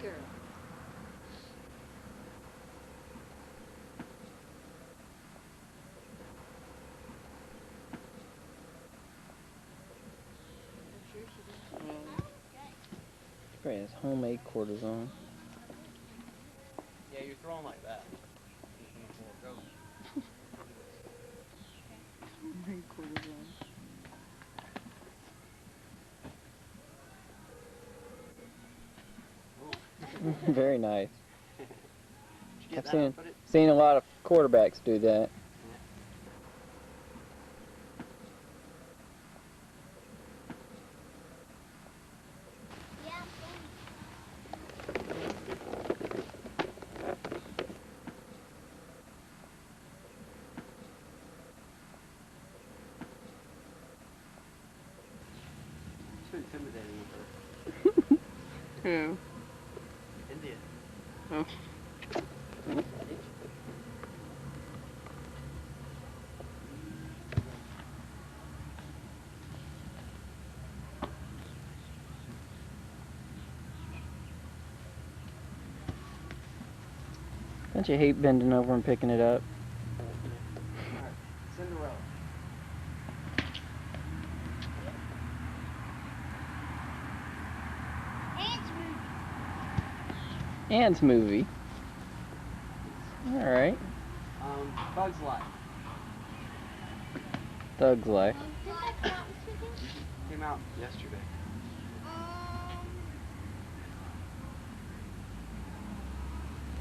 girl. Probably has homemade quarters on. Yeah, you're throwing like that. Homemade quarters on. Very nice. I've seen a lot of quarterbacks do that. Intimidating. Who? India. Oh. Don't you hate bending over and picking it up? Alright, Cinderella. Ants movie. Alright. Bug's Life. Thug's Life. Came out yesterday.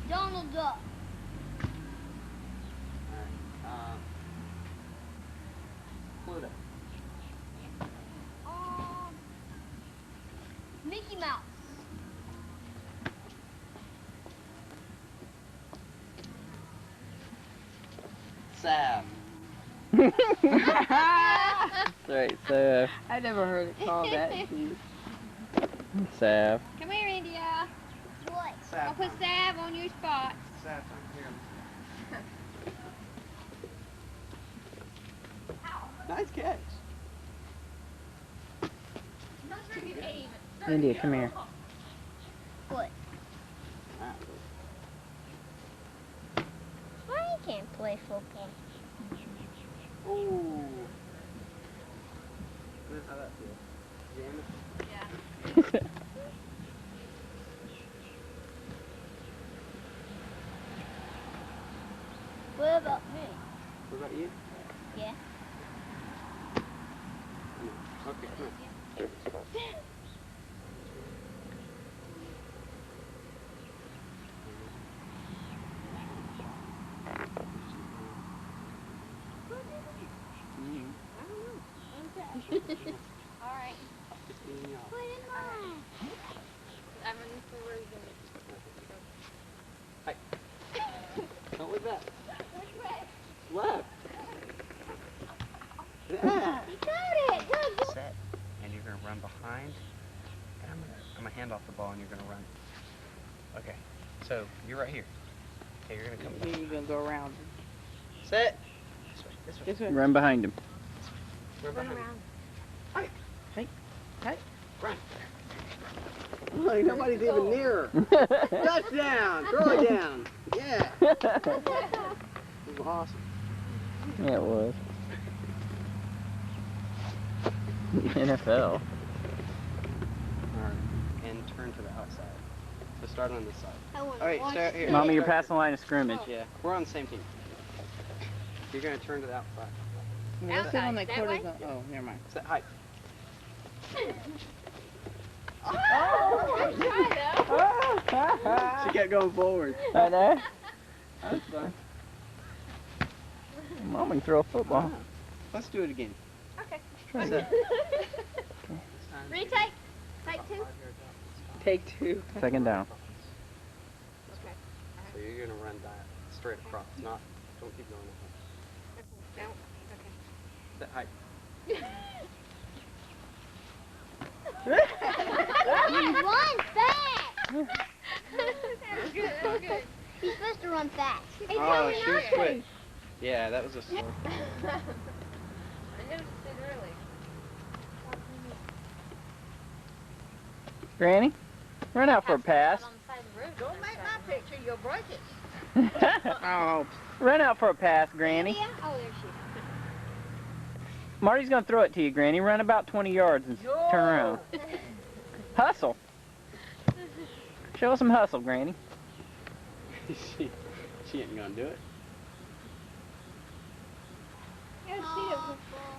Donald Duck. Alright. Pluto. Mickey Mouse. Sav. Right, so I never heard it called that. Sav. Come here, India. What? I'll put salve on your spot. Sav, here. Nice catch. India, come here. What? Why you can't play football? Ooh. How that feel? Jam it? Yeah. What about me? What about you? Yeah. Okay, come here. Alright. Put in mine. I'm ready for where you're going. Hi. Don't look back. Which way? Left. Yeah. You got it. Good. Set. And you're gonna run behind. And I'm gonna hand off the ball and you're gonna run. Okay. So you're right here. Okay, you're gonna come back. You're gonna go around. Set. This way. This way. This way. Run behind him. Run behind. around. Hi. Hey. Hey. Run. Look, nobody's even near her. Touchdown! Throw it down. Yeah. This is awesome. Yeah, it was. NFL. Alright. And turn to the outside. So start on this side. I want Alright, start here. Mommy, you're past the line of scrimmage. Yeah, we're on the same team. You're gonna turn to the outside. Let's sit on that That quarter way? zone. Oh, never mind. Set height. Oh, She kept going forward. I know. That's fun. Mom can throw a football. Let's do it again. Okay. Try Set. Retake. Take two. Take two. Second down. Okay. So you're gonna run that straight across, not, don't keep going that way. Don't. Set height. You run fast. That was good. That was good. He's supposed to run fast. Hey, Oh, she was quick. Yeah, that was a slow. I noticed it early. Granny, run out for a pass. On the sure you'll break it. Oh, Run out for a pass, Granny. Yeah. Oh, there she is. Marty's gonna throw it to you, Granny. Run about 20 yards and turn around. Hustle. Show us some hustle, Granny. she ain't gonna do it.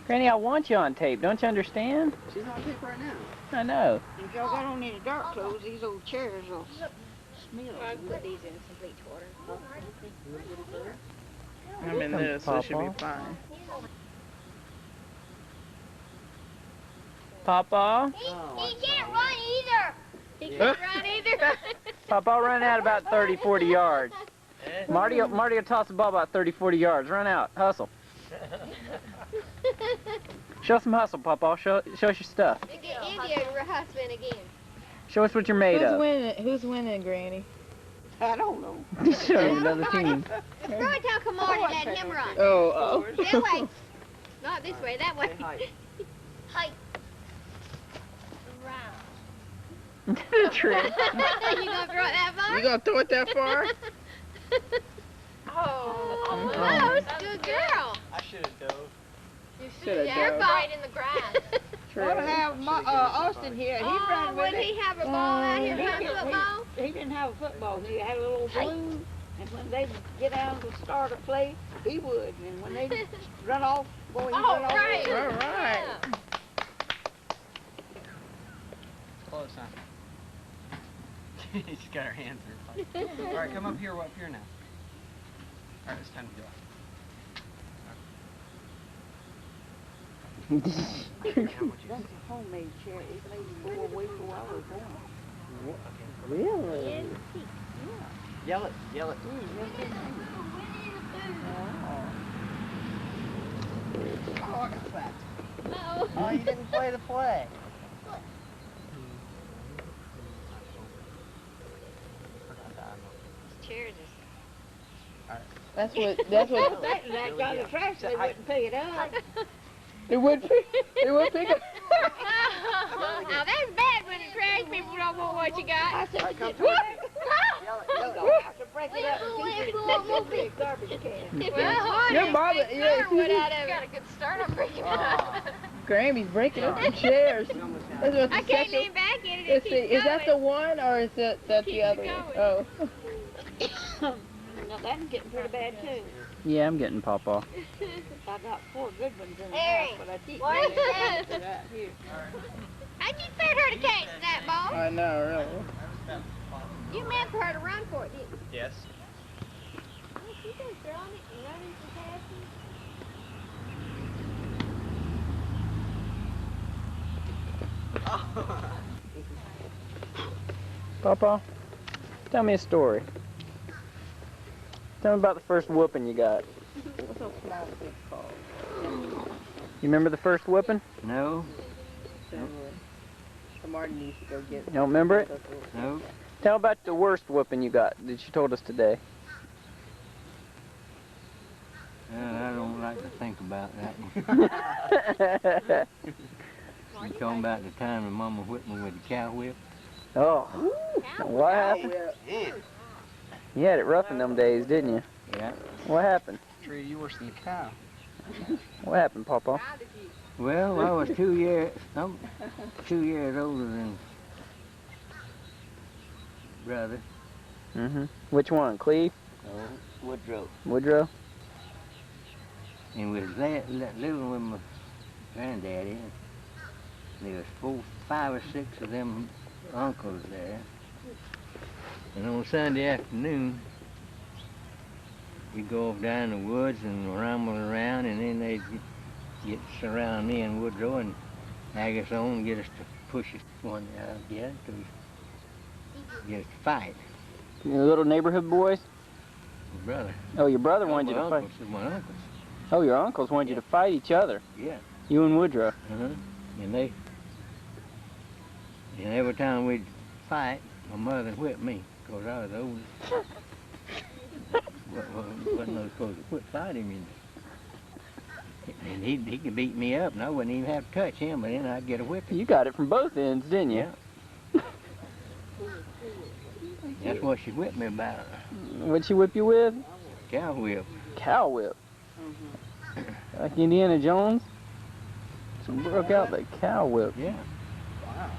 Granny, I want you on tape. Don't you understand? She's on tape right now. I know. If y'all got on any dark clothes, these old chairs will smell. I put these in some bleach water. I'm in this, so it should be fine. Papa? He can't run either. He can't run either. Papa, run out about 30, 40 yards. Marty will toss the ball about 30, 40 yards. Run out. Hustle. Show some hustle, Papa. Show us your stuff. You get India hustling again. Show us what you're made of. Who's winning, Granny? I don't know. Show you another team. Throw it down, come on, and let him run. Oh, That way. Not this way, that way. Height. The trick. You gonna throw it that far? You gonna throw it that far? Oh, close. Good girl. I should have dove. You Shoulda You're dove. right in the grass. True. Austin here. He ran Would with he it. have a ball out here playing football? He didn't have a football. He had a little balloon, and when they get down to start a play, he would. And when they run off, boy, he Oh, run off. right. All right. Close, huh? She's got her hands in her pocket. All right, come up here. We're up here now. All right, it's time to go. That's a homemade chair. It made me go away for I was born. Really? Yell it. Yell it. Oh, you didn't play the play. Chairs That's what. That got the trash. They wouldn't pick it up. It would pick it. Now that's bad when the trash people don't want what you got. I said, Come "Whoop!" Yell it. You don't have to break it up and keep it in a big garbage can. Well, Your mother, yeah. Firewood out of it. Got a good start on breaking up. Grammy's breaking up the chairs. We almost got That's it. what the I can't second- lean back in it. It Let's see, keeps is that the going. one or is that the Keeps other it one? going. Oh. Now that's getting pretty bad too. Yeah, I'm getting Papa. I got 4 good ones in the Harry, house, but I keep what is getting that? How'd you expect her to catch that ball? I know, really. You meant for her to run for it, didn't you? Yes. She's been throwing it and running for passing. Papa, tell me a story. Tell me about the first whooping you got. What's those small things called? You remember the first whooping? No. So Martin used to go get. You don't remember it? No. Tell about the worst whooping you got that you told us today. I don't like to think about that one. You talking about the time that Mama whipped me with the cow whip? Oh, what happened? Man. You had it rough in them days, didn't you? Yeah. What happened? Treated you worse than a cow. What happened, Papa? Well, I was 2 years, I'm 2 years older than brother. Which one? Cleve? Woodrow. Woodrow? And we was living with my granddaddy. And there was 5 or 6 of them uncles there. And on Sunday afternoon, we'd go off down in the woods and rumble around, and then they'd get surround me and Woodrow and hag us on and get us to push us one get us to fight. Your little neighborhood boys? My brother. Oh, your brother My wanted you to fight. uncles, my uncles. Oh, your uncles wanted you to fight each other. Yeah. You and Woodrow. And every time we'd fight, my mother whipped me, because I was the oldest. Wasn't no supposed to quit fighting me. And he could beat me up, and I wouldn't even have to touch him, but then I'd get a whipping. You got it from both ends, didn't you? Yeah. That's what she whipped me about. What'd she whip you with? Cow whip. Cow whip. Like Indiana Jones? She broke out the cow whip. Yeah. Wow.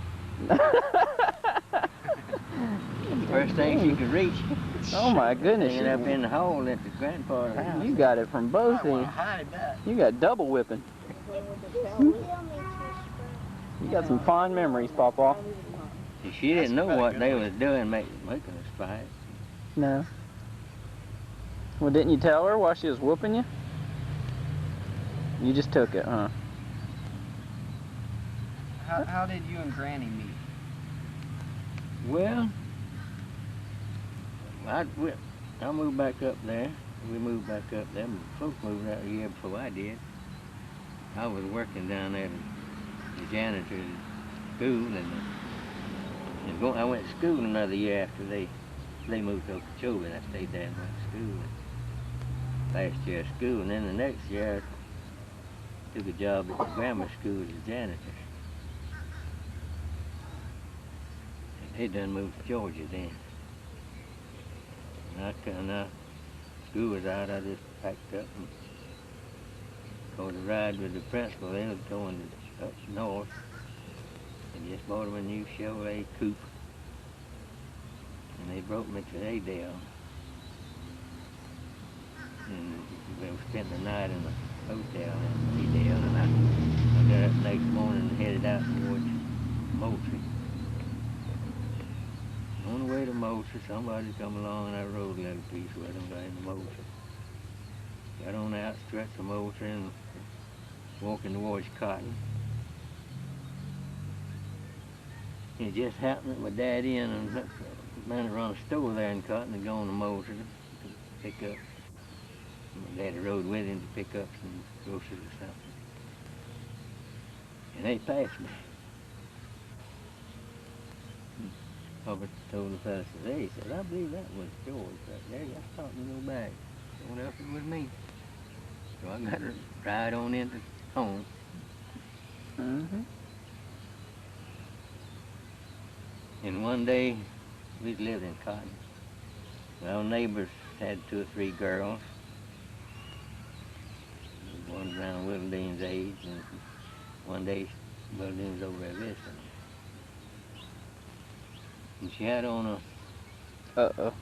First thing she could reach. Oh my goodness. Hanging up in the hole at the grandfather's house. You got it from both I wanna ends. hide that. You got double whipping. You got some fond memories, Pawpaw. She didn't know what they was doing, making us fight. No. Well, didn't you tell her while she was whooping you? You just took it, huh? How did you and Granny meet? Well, I moved back up there. We moved back up there. My folks moved out a year before I did. I was working down there at the janitor's school, and I went to school another year after they moved to Okeechobee, and I stayed there and went to school. Last year of school, and then the next year I took a job at the grammar school as a janitor. They done moved to Georgia then. And school was out, I just packed up and caught a ride with the principal. They was going up north. And just bought them a new Chevrolet coupe. And they brought me to Adel. And we spent the night in the hotel in Adel. And I got up next morning and headed out towards Moultrie. On the way to Moultrie, somebody come along and I rode a little piece with them down to Moultrie. Got on the outstretch of Moultrie and walking towards Cotton. It just happened that my daddy and a man that run a store there in Cotton had gone to Moultrie to pick up. My daddy rode with him to pick up some groceries or something. And they passed me. Papa told the fellas today, he said, I believe that was George right there. Y'all thought to go back. What else it was me? So I got to ride on into home. Mm-hmm. And one day, we lived in Cotton. Well, neighbors had 2 or 3 girls. One around Willodene's age, and one day Willodene was over there visiting. And she had on a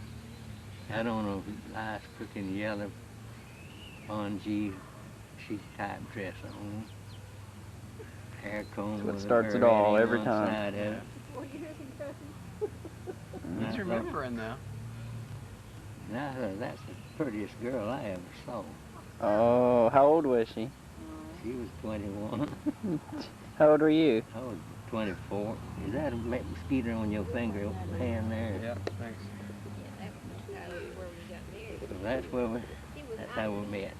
nice looking yellow pongee sheet type dress on. Hair comb. That's what starts it all every time. He's remembering though. And I thought, that's the prettiest girl I ever saw. Oh, how old was she? She was 21. How old were you? I was 24. Is that a mosquito on your finger hand there? Yeah, thanks. So that's how we met.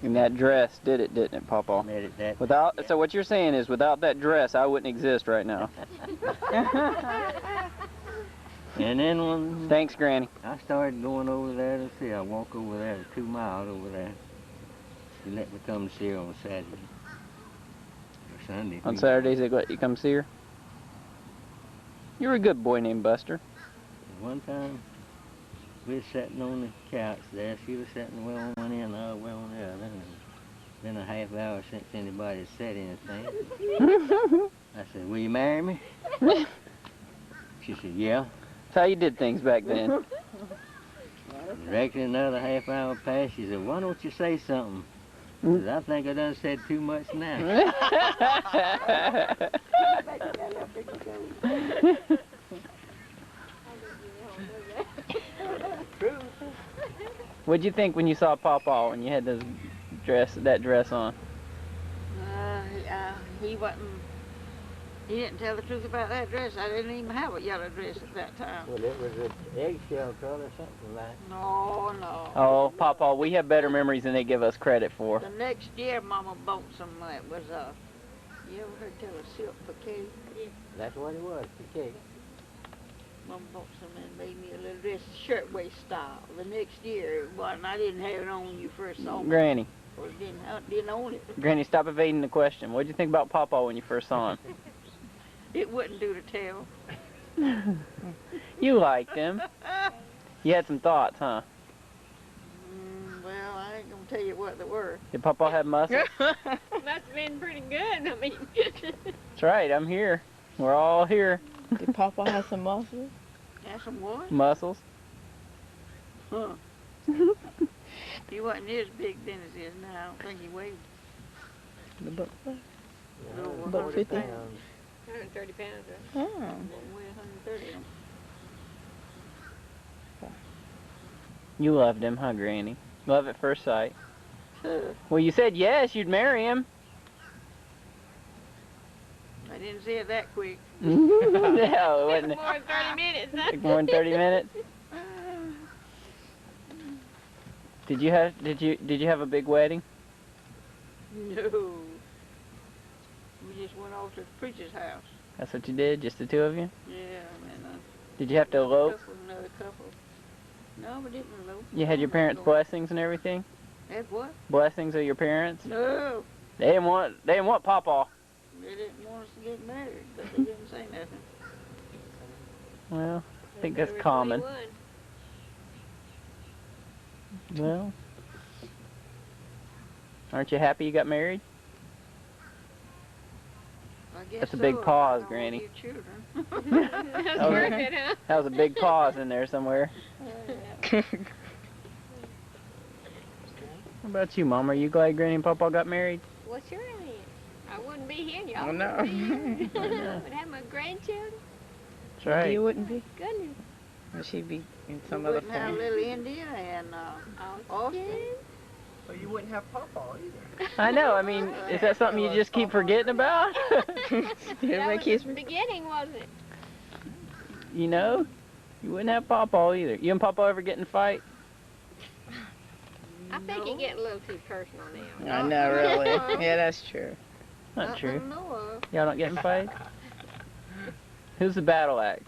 And that dress did it, didn't it, Pawpaw? Met at that. So what you're saying is, without that dress, I wouldn't exist right now. And then when Thanks, Granny. I started going over there to see, I walk over there 2 miles over there. She let me come to see her on Saturday or Sunday. On Saturdays, they let you come see her? You were a good boy named Buster. One time, we was sitting on the couch there. She was sitting well on one end, I was well on the other. And been a half hour since anybody had said anything. I said, will you marry me? She said, yeah. That's how you did things back then. Reckon another half hour passed. She said, why don't you say something? I said, I think I done said too much now. What'd you think when you saw Pawpaw when you had that dress on? He didn't tell the truth about that dress. I didn't even have a yellow dress at that time. Well, it was an eggshell color or something like that. No. Oh, Pawpaw, we have better memories than they give us credit for. The next year, Mama bought some that was, you ever heard tell of silk bouquet? That's what it was, the cake. Mama bought some and made me a little dress, shirtwaist style. The next year, it wasn't. I didn't have it on when you first saw me. Granny. Or didn't own it. Granny, stop evading the question. What'd you think about Pawpaw when you first saw him? It wouldn't do to tell. You liked him. You had some thoughts, huh? Well, I ain't gonna tell you what they were. Did Papa have muscles? Must have been pretty good. I mean. That's right, I'm here. We're all here. Did Papa have some muscles? Have some what? Muscles. Huh. He wasn't as big then as he is now. I don't think he weighed About over About 100 50? pounds. 130 pounds, right? Oh. Wouldn't weigh 130 of 'em. You loved him, huh, Granny? Love at first sight. Well, you said yes, you'd marry him. I didn't say it that quick. No, it wasn't. More than 30 minutes, huh? Like more than 30 minutes. Did you have a big wedding? No. We just went over to the preacher's house. That's what you did, just the two of you? Yeah, and Did you have to elope? another couple. No, we didn't elope. You had your parents' blessings and everything? Had what? Blessings of your parents? No. They didn't want Papa. They didn't want us to get married, but they didn't say nothing. Well, I think that's They were common. 21. Well, aren't you happy you got married? I guess That's a big so, if pause, I don't Granny. want you That's Oh, worth yeah. it, huh? That was a big pause in there somewhere. children. What about you, Mom? Are you glad Granny and Papa got married? Well, sure I am. I wouldn't be here, y'all. Oh, no. Wouldn't be here. I would have my grandchildren. That's right. You wouldn't be? Goodness. Or she'd be in some We other wouldn't have form. little India and Austin. So you wouldn't have Papa either. I know. I mean, is that something you just keep forgetting about? That Everybody was kiss the me. beginning, wasn't it? You know, you wouldn't have Papa either. You and Papa ever get in a fight? I think you're getting a little too personal now. I know, really. Yeah, that's true. Not true. know of. Y'all don't get in fights? Who's the battle axe?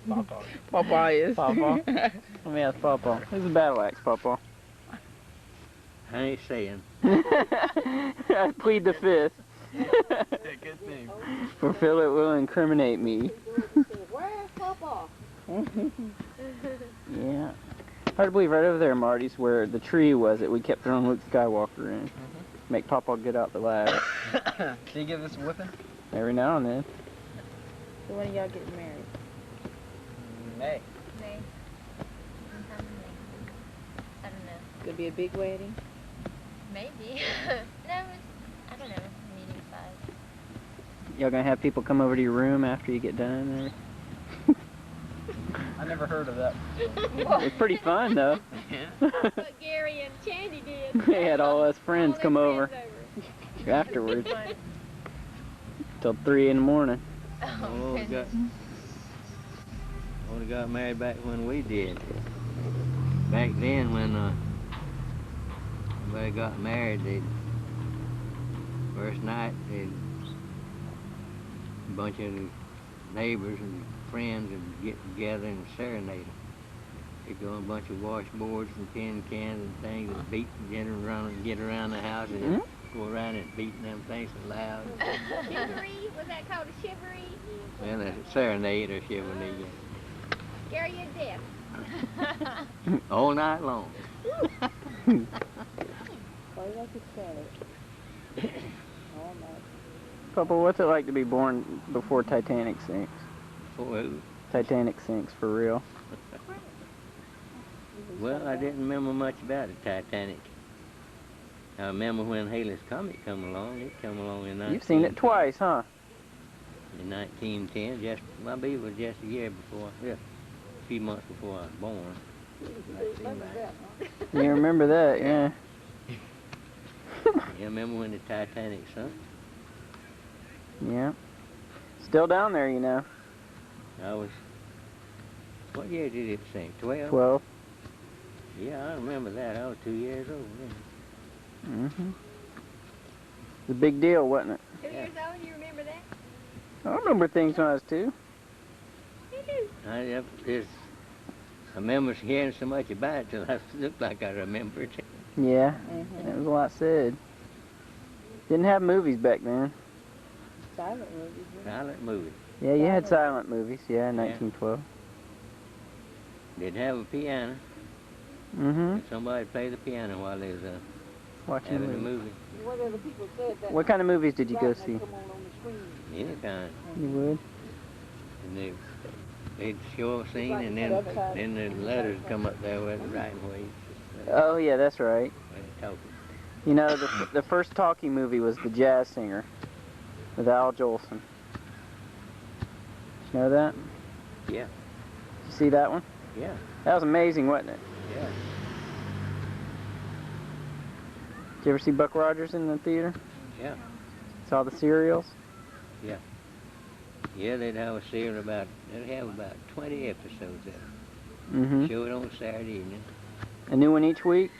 Papa. Papa is. Papa? Let me ask Papa. Who's the battle axe, Papa? I ain't saying. I plead the fifth. Yeah, good thing. For Philip will incriminate me. Where's Papa? Yeah. Hard to believe right over there, Marty's, where the tree was that we kept throwing Luke Skywalker in. Make Papa get out the ladder. Can you give us a whipping? Every now and then. So when are y'all getting married? May. May. Sometime in May. I don't know. Could be a big wedding. Maybe. No, I don't know. Medium size. Y'all gonna have people come over to your room after you get done? I never heard of that. It's pretty fun, though. What Gary and Chandy did. They had all us friends All come their over friends afterwards. Till 3 in the morning. Oh, we got married back when we did. Back then, when everybody got married, first night, a bunch of neighbors and friends would get together and serenade them. They'd go on a bunch of washboards and tin cans and things and beat and get around the house and go around and beating them things so loud. Chivalry? Was that called a chivalry? Well, a serenade or chivalry. Gary and Death. All night long. Why you like to sell it? All night. Papa, what's it like to be born before Titanic sinks? Titanic sinks, for real. Well, I didn't remember much about the Titanic. I remember when Haley's Comet come along. It come along in 19... You've seen it twice, huh? In 1910, I believe it was just a year before, yeah, a few months before I was born. I seen that. You remember that, yeah. You remember when the Titanic sunk? Yeah. Still down there, you know. I was... What year did it sink? 12? 12. Yeah, I remember that. I was 2 years old then. Mm-hmm. It's a big deal, wasn't it? 2 years old, you remember that? I remember things when I was 2. You do. I remember hearing so much about it till I looked like I remembered it. Yeah, it was a lot said. Didn't have movies back then. silent movies. Silent movie. Yeah, you had silent movies. Yeah, in Yeah. 1912. They'd have a piano, Mm-hmm. and somebody play the piano while they was Watching having the a movie. movie. What other people said that What kind of movies did you go writing see? had come on the screen. Any kind. You would? And they'd show a scene, and then the letters come up there with the writing way. Oh, yeah, that's right. Talking. You know, the first talking movie was The Jazz Singer with Al Jolson. Did you know that? Yeah. Did you see that one? Yeah. That was amazing, wasn't it? Yeah. Did you ever see Buck Rogers in the theater? Yeah. Saw the serials? Yeah, they'd have a serial they'd have about 20 episodes of it. Mm-hmm. Show it on Saturday evening. A new one each week?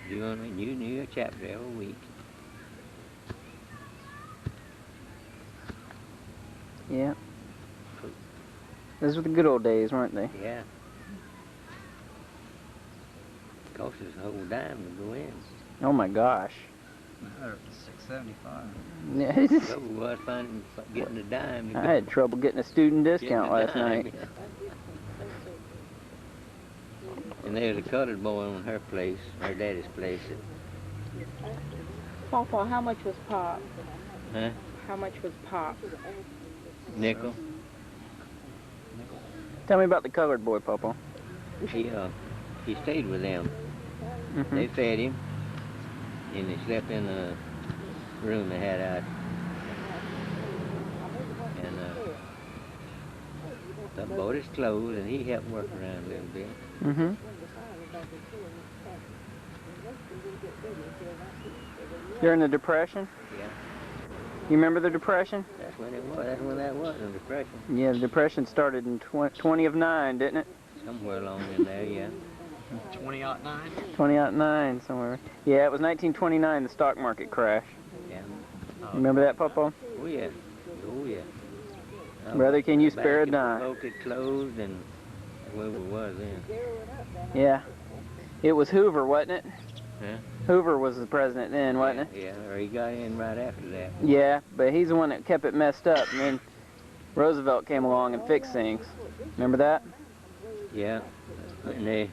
Doing a new chapter every week. Yeah. Those were the good old days, weren't they? Yeah. Cost us a whole dime to go in. Oh my gosh. $6.75. Yeah. Trouble was getting a dime to I go. had trouble getting a student Getting discount a last dime. night. And there was a colored boy on her place, her daddy's place. Papa, how much was Pop? Huh? How much was Pop? Nickel. Tell me about the colored boy, Papa. He stayed with them. Mm-hmm. They fed him, and he slept in a room they had out. And bought his clothes, and he helped work around a little bit. Mm-hmm. During the Depression? Yeah. You remember the Depression? That's when it was. That's when that was, the Depression. Yeah, the Depression started in 2009, didn't it? Somewhere along in there, yeah. 2009? 2009, somewhere. Yeah, it was 1929, the stock market crash. Yeah. Remember that, Papa? Oh, yeah. Oh, yeah. Brother, can you spare a dime? Folk had closed, and where we was then. Yeah. It was Hoover, wasn't it? Huh? Hoover was the president then, wasn't it? Yeah, or he got in right after that. Yeah, but he's the one that kept it messed up, and then Roosevelt came along and fixed things. Remember that? Yeah. And they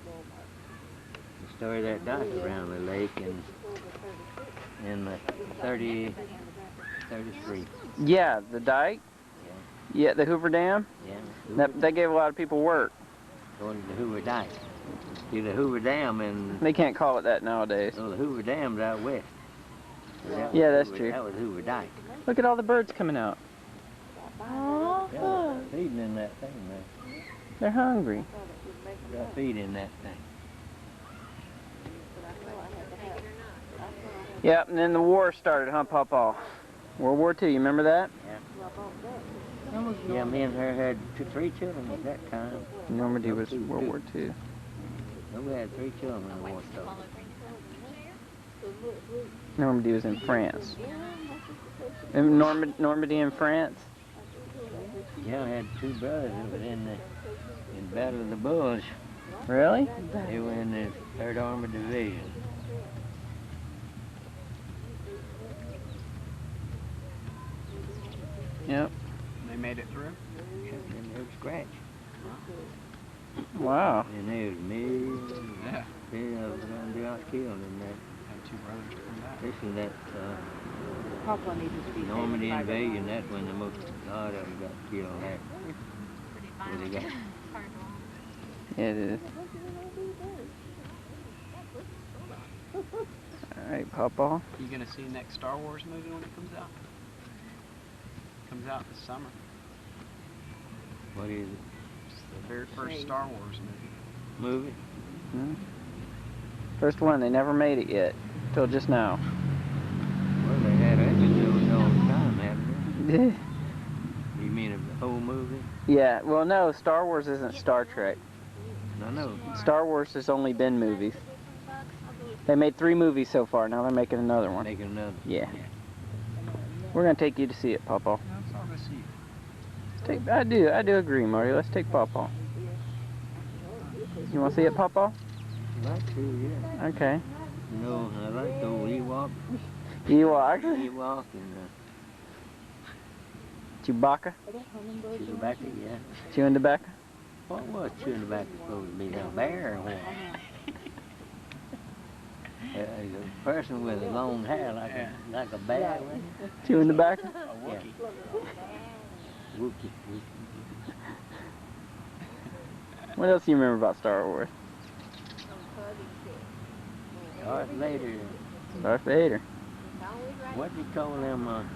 started that dock around the lake in 33. Yeah, the dike. Yeah, the Hoover Dam. Yeah. That gave a lot of people work. Going to the Hoover Dike. See, the Hoover Dam and They can't call it that nowadays. the Hoover Dam's out west. Yeah, that's true. That was Hoover Dike. Look at all the birds coming out. Oh, Yeah, feeding in that thing, man. They're hungry. Got feed in that thing. Yep, and then the war started, huh, Papa? World War II, you remember that? Yeah, me and her had 3 children at that time. Normandy was World War II. No, we had 3 children in the war started. Normandy was in France. In Normandy in France? Yeah, I had 2 brothers that were in Battle of the Bulge. Really? They were in the 3rd Armored Division. Yep. They made it through? Yeah, and they were scratched. Wow. And there was me, Yeah. they got killed in that. Had 2 brothers to come back. This is that Papa needs to be Normandy saved by the invasion. That's when the most lot of them got killed. Where they got Yeah, it is. Alright, Papa. You gonna see next Star Wars movie when it comes out? Comes out this summer. what is it? It's the very first Star Wars movie. Movie? Hmm? First one, they never made it yet. Till just now. Well, they had episodes all the time, haven't they? You mean the whole movie? Yeah, well no, Star Wars isn't Star Trek. No. Star Wars has only been movies. They made 3 movies so far, now they're making another one. Making another. Yeah. We're gonna take you to see it, Papa. That's all I see. I do agree, Marty. Let's take Papa. You wanna see it, Papa? I'd like to, yeah. Okay. You know, I like the Ewok. Ewok. Ewok and Chewbacca? Chewing tobacco, yeah. Chewing tobacco? What was chewing tobacco supposed to be? A bear or what? A person with long hair like a bear, wasn't it? Chewing tobacco? Yeah. Wookie. What else do you remember about Star Wars? Darth Vader. Darth Vader. What do you call them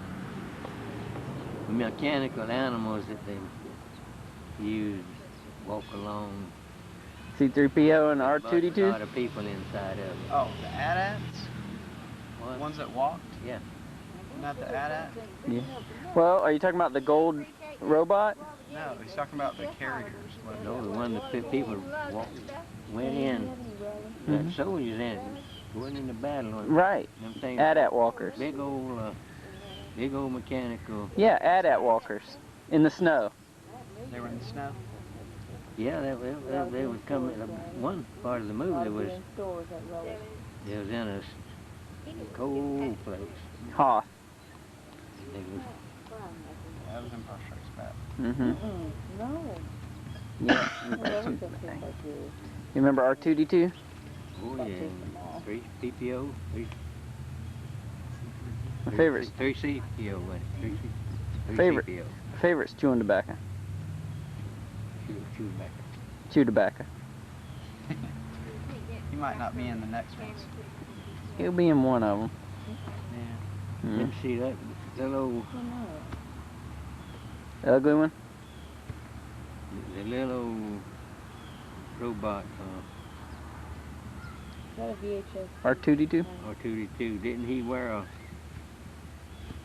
mechanical animals that they use walk along? C-3PO and A lot R2-D2? of people inside of it. Oh, the AT-ATs? What? The ones that walked? Yeah. Not the AT-AT? Yeah. Well, are you talking about the gold robot? No, he's talking about the carriers. No, the one that people went in. Mhm. Soldiers in it. Went in the battle. Right. Them things. AT-AT walkers. Big old mechanical. Yeah, AT-AT walkers. In the snow. They were in the snow? Yeah, they would come in one part of the movie. They was in a cold place. Hoth. They was, That was Empire Strikes Back. Mm-hmm. No. Yeah. You remember R2-D2? oh yeah, 3 PPO, 3 My favorite's 3 CPO, wasn't it? 3 Favorite. CPO. favorite's chewing tobacco. Chew back. Chew tobacco. He might not be in the next ones. He'll be in one of them. Yeah. Mm. Let me see that little, The ugly one? the little robot. Is that a VHS? R2-D2? Or 2D2, didn't he wear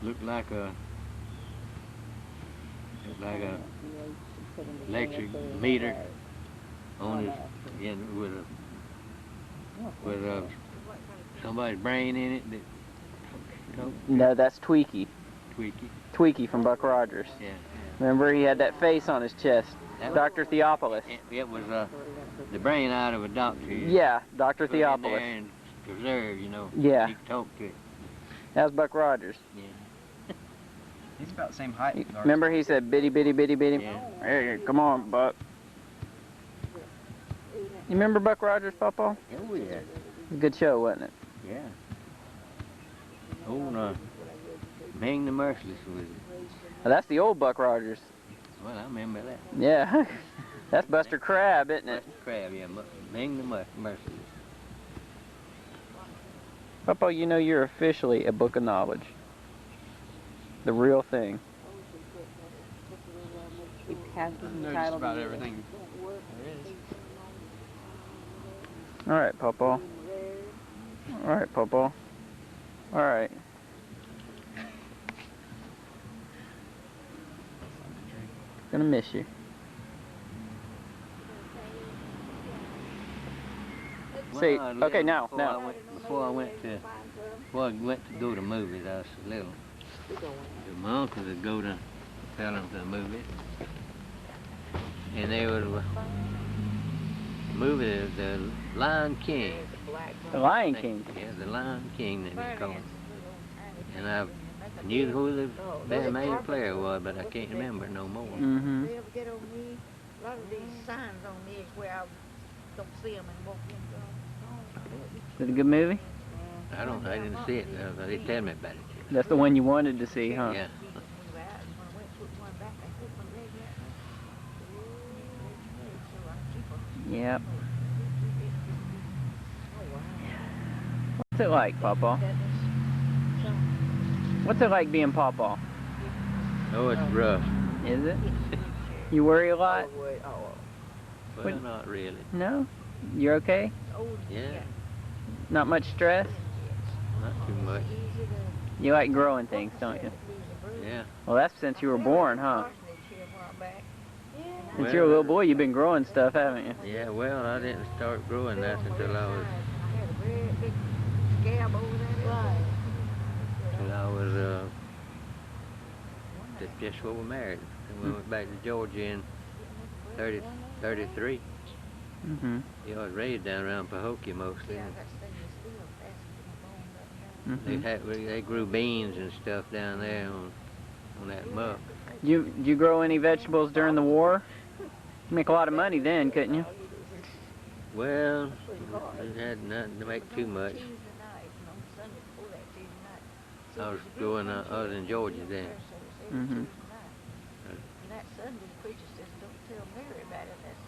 look like a electric meter on his, yeah, with somebody's brain in it that, No, that's Tweaky. Tweaky, Tweaky from Buck Rogers. yeah. Remember, he had that face on his chest. That Dr. Theopolis. It was the brain out of a doctor. Yeah, Dr. Put in there Theopolis. and preserved, you know. Yeah. He could talk to it. That was Buck Rogers. Yeah. He's about the same height as Darth. Remember he said, bitty, bitty, bitty, bitty? Yeah. Hey, come on, Buck. You remember Buck Rogers, Papa? Oh yeah. A good show, wasn't it? Yeah. Old Ming the Merciless was it. Well, that's the old Buck Rogers. Well, I remember that. Yeah. That's Buster Crab, isn't it? Buster Crab, yeah. Ming the Merciless. Papa, you know you're officially a book of knowledge. The real thing. It has I been know just titled. about everything there is. All right, Papa. All right, Papa. All right. Gonna miss you. See, Well, okay, now. Before I went to go to movies, I was little. My uncle would go to tell them to the movies, and they would movie the Lion King. The Lion King. Yeah, the Lion King that was called. And I knew who the main player was, but I can't remember no more. Mm-hmm. They ever get on me? A lot of these signs on me is where I don't see them and walk in. Is it a good movie? I didn't see it. They tell me about it. That's the one you wanted to see, huh? Yeah. Yep. What's it like, Papa? What's it like being Papa? Oh, it's rough. Is it? You worry a lot? Well, not really. No? You're okay? Yeah, Not much stress? not too much. You like growing things, don't you? Yeah. Well, that's since you were born, huh? Since Well, you're a little boy, you've been growing stuff, haven't you? Yeah, well, I didn't start growing that until I was just before we married. And we went back to Georgia in 33. Mm-hmm. Yeah, I was raised down around Pahokee mostly. Mm-hmm. They grew beans and stuff down there on that muck. You grow any vegetables during the war? You make a lot of money then, couldn't you? Well, we had nothing to make too much. I was in Georgia then. Mm-hmm.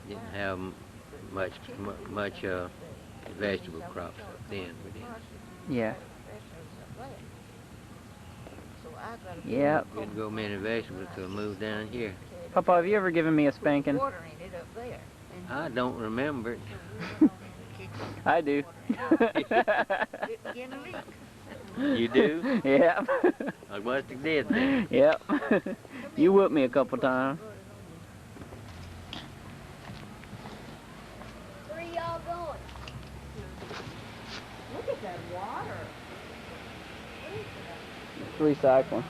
Didn't have much vegetable crops up then. We didn't. Yeah. Yep. Didn't grow many vegetables until I moved down here. Papa, have you ever given me a spanking? I don't remember it. I do. You do? Yep. I must have did then. Yep. You whooped me a couple times. Where y'all going? Look at that water. It's recycling.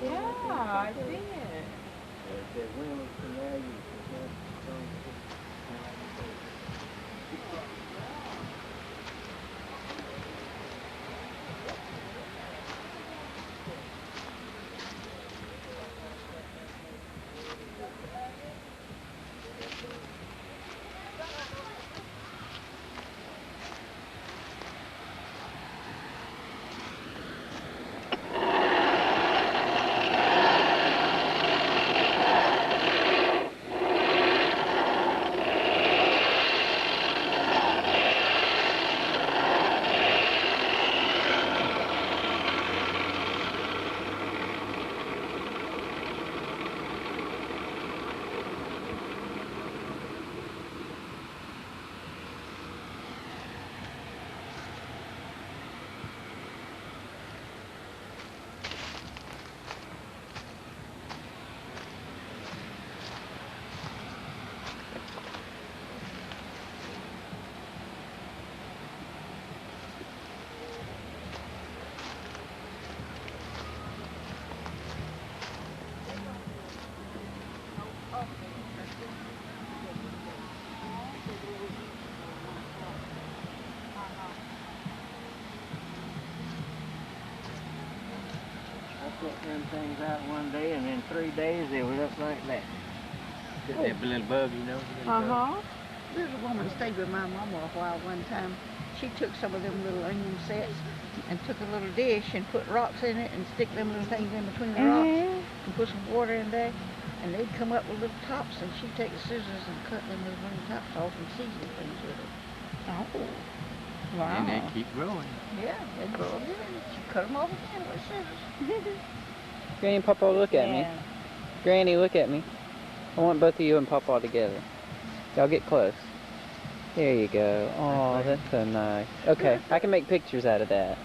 Yeah, I see it. Put them things out one day, and in 3 days they was up like that. That little bug, you know? There's a woman stayed with my mama a while one time. She took some of them little onion sets and took a little dish and put rocks in it and stick them little things in between the rocks and put some water in there. And they'd come up with little tops, and she'd take the scissors and cut them little tops off and season things with it. Oh, wow. And they keep growing. Yeah, they'd grow again. She'd cut them off again with scissors. Granny and Papa, look at me. Granny, look at me. I want both of you and Papa together. Y'all get close. There you go. Oh, that's so nice. Okay, I can make pictures out of that.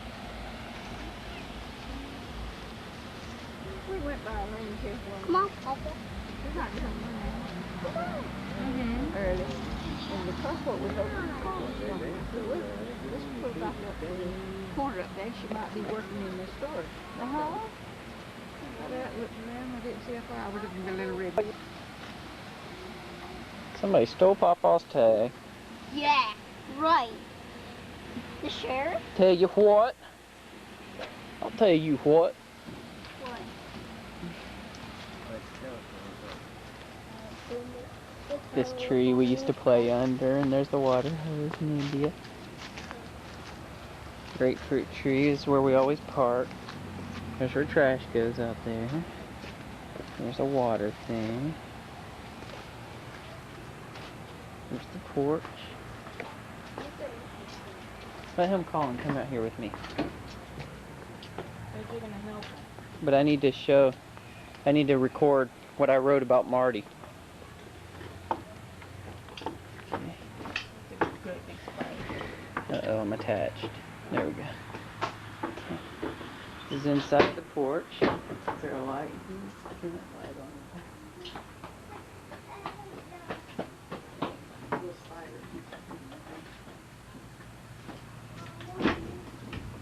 We went by a lane here one Come on, Papa. early, and the carport was open. Let's put her back up in the corner up there. She might be working in the store. I looked around. I didn't see her fire. I was looking at the little red. Somebody stole Papa's tag. Yeah, right. The sheriff? Tell you what. I'll tell you what. What? This tree we used to play under, and there's the water hose in India. Grapefruit tree is where we always park. There's where trash goes out there. There's a water thing. There's the porch. Let him call and come out here with me. But I need to record what I wrote about Marty. Uh-oh, I'm attached. There we go. This is inside the porch. Is there a light? Turn that light on.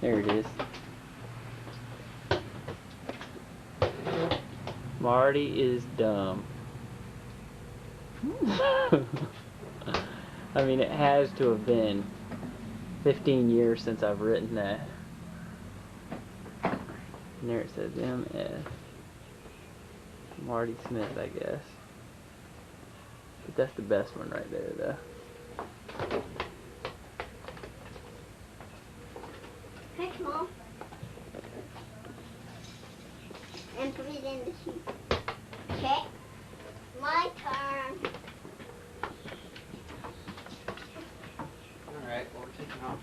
There it is. Marty is dumb. I mean, it has to have been 15 years since I've written that. And there it says M.S. Marty Smith, I guess. But that's the best one right there, though. Hey, Mom. And put it in the sheet. Okay. My turn. Alright, well, we're taking off.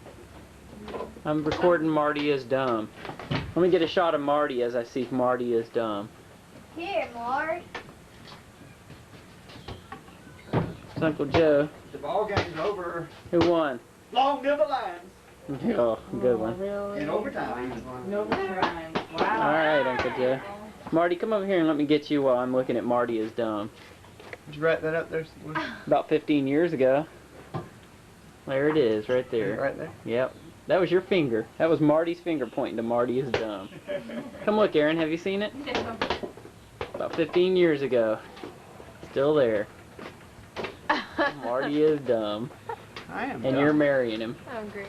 I'm recording Marty is dumb. Let me get a shot of Marty as I see if Marty is dumb. Here, Mart. It's Uncle Joe. The ball game's over. Who won? Long live the Lions. Oh, good one. In overtime. No time. Wow. Alright, Uncle Joe. Marty, come over here and let me get you while I'm looking at Marty is dumb. Did you write that up there? About 15 years ago. There it is, right there. Right there? Yep. That was your finger. That was Marty's finger pointing to Marty is dumb. Come look, Aaron. Have you seen it? About 15 years ago. Still there. Marty is dumb. I am And dumb. you're marrying him. I'm great.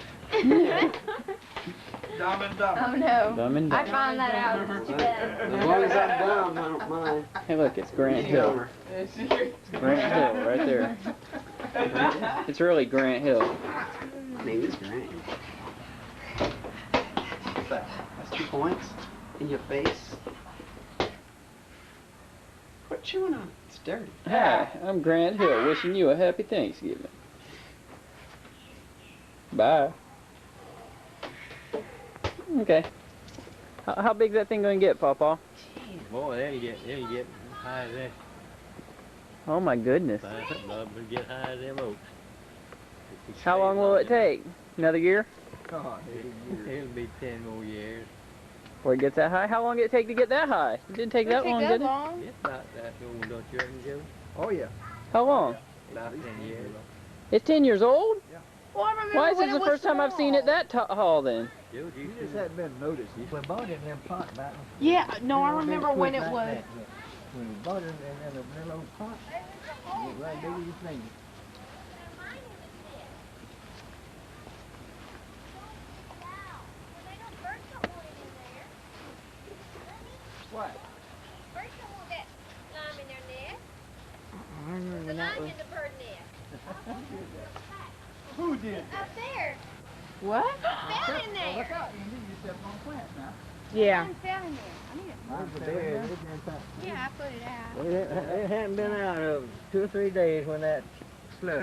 Dumb and dumb. Oh no. Dumb and I dumb. found that out. It's too bad. As long as I'm dumb, I don't mind. Hey, look, it's Grant Hill. It's Grant Hill, right there. It's really Grant Hill. Name is Grant. What's that? That's 2 points in your face. Quit chewing on it. It's dirty. Hi, I'm Grant Hill, wishing you a happy Thanksgiving. Bye. Okay. How big's that thing gonna get, Pawpaw? Boy, they'll get high as that. Oh my goodness. But get high as them oaks. How long will it take? Another year? It'll be 10 more years. Before it gets that high? How long did it take to get that high? It didn't take that long, did it? It's not that old, don't you reckon, Joe? Oh, yeah. How long? About 10 years. It's 10 years old? Well, I remember Why is when this it the was first time I've seen it small. that tall then? Joe, you Just hadn't been noticed. we bought it in them pot back. Yeah, no, I remember when it was. When we bought it in a little pot, it was right big as your finger. What? First I want that slime in their nest. I remember that Slime was. in the bird nest. Who did? Up there. What? Fell in there. Look out, you need to step on plant now. Yeah. Mine fell in there. I need it. Mine's there. Yeah, I put it out. Well, it hadn't been out of 2 or 3 days when that flood.